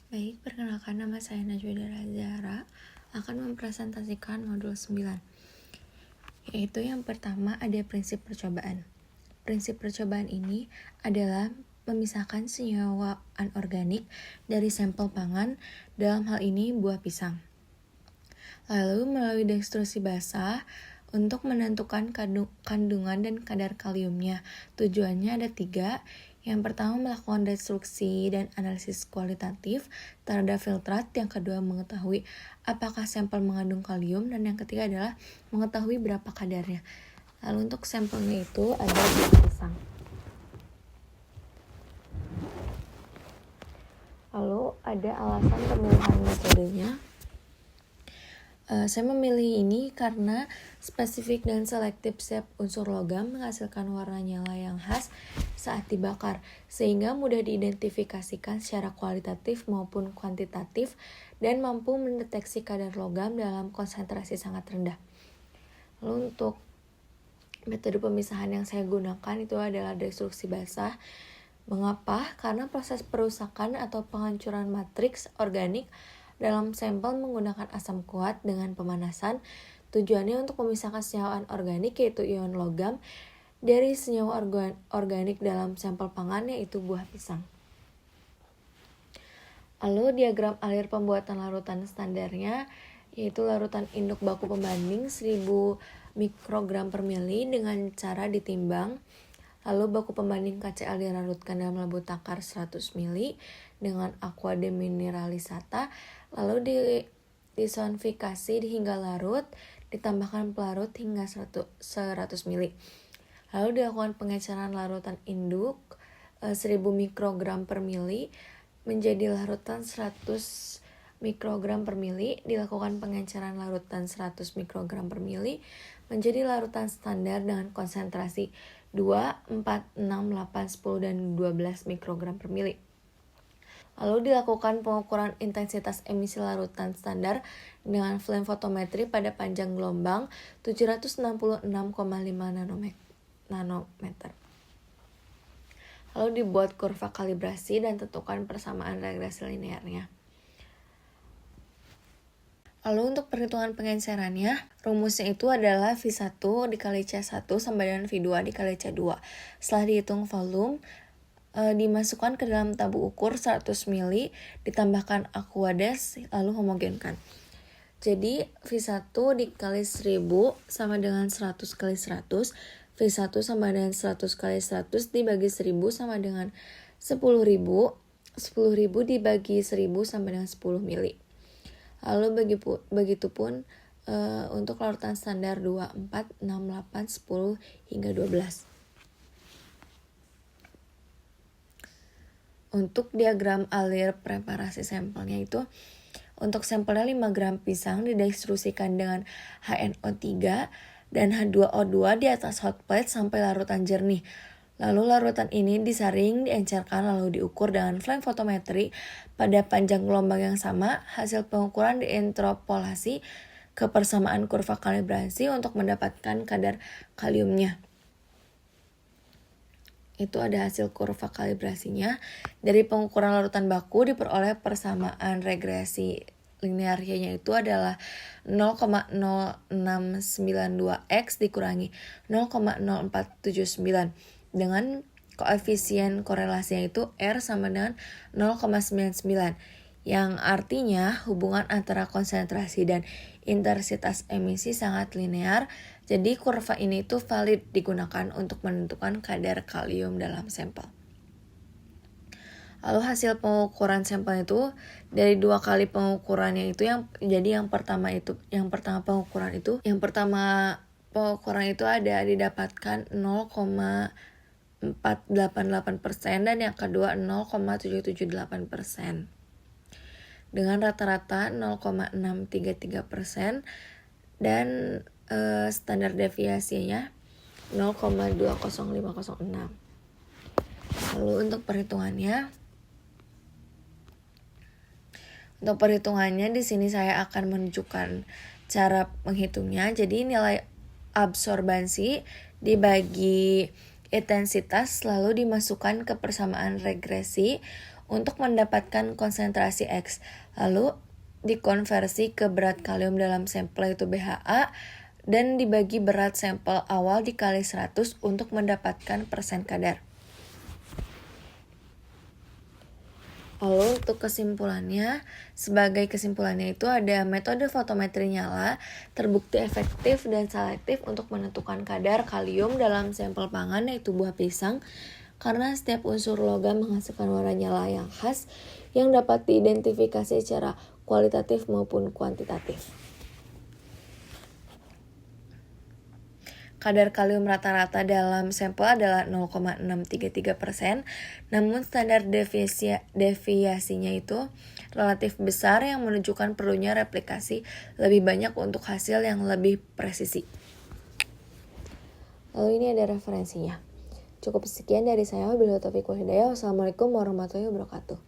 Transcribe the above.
Baik, perkenalkan nama saya Najwa Zahra akan mempresentasikan modul 9. Yaitu yang pertama ada prinsip percobaan. Prinsip percobaan ini adalah memisahkan senyawa anorganik dari sampel pangan, dalam hal ini buah pisang. Lalu melalui dekstruksi basah untuk menentukan kandungan dan kadar kaliumnya. Tujuannya ada 3. Yang pertama melakukan destruksi dan analisis kualitatif terhadap filtrat. Yang kedua mengetahui apakah sampel mengandung kalium. Dan yang ketiga adalah mengetahui berapa kadarnya. Lalu untuk sampelnya itu ada buah pisang. Lalu ada alasan pemilihan metodenya. Saya memilih ini karena spesifik dan selektif zat unsur logam menghasilkan warna nyala yang khas saat dibakar, sehingga mudah diidentifikasikan secara kualitatif maupun kuantitatif dan mampu mendeteksi kadar logam dalam konsentrasi sangat rendah. Lalu untuk metode pemisahan yang saya gunakan itu adalah destruksi basah. Mengapa? Karena proses perusakan atau penghancuran matriks organik dalam sampel menggunakan asam kuat dengan pemanasan. Tujuannya untuk memisahkan senyawa anorganik yaitu ion logam dari senyawa organik dalam sampel pangan yaitu buah pisang. Lalu diagram alir pembuatan larutan standarnya yaitu larutan induk baku pembanding 1000 mikrogram per mili dengan cara ditimbang. Lalu baku pembanding KCl dilarutkan dalam labu takar 100 ml dengan aqua demineralisata, lalu disonifikasi hingga larut, ditambahkan pelarut hingga 100 ml. Lalu dilakukan pengecaran larutan induk 1000 mikrogram per mili menjadi larutan 100 mikrogram per mili, dilakukan pengecaran larutan 100 mikrogram per mili menjadi larutan standar dengan konsentrasi 2, 4, 6, 8, 10, dan 12 mikrogram per mili. Lalu dilakukan pengukuran intensitas emisi larutan standar dengan flame photometry pada panjang gelombang 766,5 nanometer. Lalu dibuat kurva kalibrasi dan tentukan persamaan regresi linearnya. Lalu untuk perhitungan pengencerannya, rumusnya itu adalah V1 dikali C1 sama dengan V2 dikali C2. Setelah dihitung volume, dimasukkan ke dalam tabung ukur 100 ml, ditambahkan aquades, lalu homogenkan. Jadi V1 dikali 1000 sama dengan 100 kali 100, V1 sama dengan 100 kali 100 dibagi 1000 sama dengan 10.000, 10.000 dibagi 1000 sama dengan 10 ml. Lalu begitupun untuk larutan standar 2, 4, 6, 8, 10, hingga 12. Untuk diagram alir preparasi sampelnya itu, untuk sampelnya 5 gram pisang didestruksikan dengan HNO3 dan H2O2 di atas hot plate sampai larutan jernih. Lalu larutan ini disaring, diencerkan, lalu diukur dengan flame photometry pada panjang gelombang yang sama. Hasil pengukuran diinterpolasi ke persamaan kurva kalibrasi untuk mendapatkan kadar kaliumnya. Itu ada hasil kurva kalibrasinya. Dari pengukuran larutan baku diperoleh persamaan regresi linearnya itu adalah 0,0692x dikurangi 0,0479 dengan koefisien korelasinya itu R sama dengan 0,99, yang artinya hubungan antara konsentrasi dan intensitas emisi sangat linear. Jadi kurva ini tuh valid digunakan untuk menentukan kadar kalium dalam sampel. Lalu hasil pengukuran sampel itu dari 2 kali pengukurannya itu yang pertama pengukuran itu ada didapatkan 0,488% dan yang kedua 0,778%. Dengan rata-rata 0,633% dan standar deviasinya 0,20506. Lalu untuk perhitungannya di sini saya akan menunjukkan cara menghitungnya. Jadi nilai absorbansi dibagi intensitas lalu dimasukkan ke persamaan regresi untuk mendapatkan konsentrasi X. Lalu dikonversi ke berat kalium dalam sampel yaitu BHA dan dibagi berat sampel awal dikali 100 untuk mendapatkan persen kadar. Lalu untuk kesimpulannya, sebagai kesimpulannya itu ada metode fotometri nyala terbukti efektif dan selektif untuk menentukan kadar kalium dalam sampel pangan yaitu buah pisang karena setiap unsur logam menghasilkan warna nyala yang khas yang dapat diidentifikasi secara kualitatif maupun kuantitatif. Kadar kalium rata-rata dalam sampel adalah 0,633%, namun standar deviasinya itu relatif besar yang menunjukkan perlunya replikasi lebih banyak untuk hasil yang lebih presisi. Lalu ini ada referensinya. Cukup sekian dari saya. Wabillahi taufiq wal hidayah. Wassalamualaikum warahmatullahi wabarakatuh.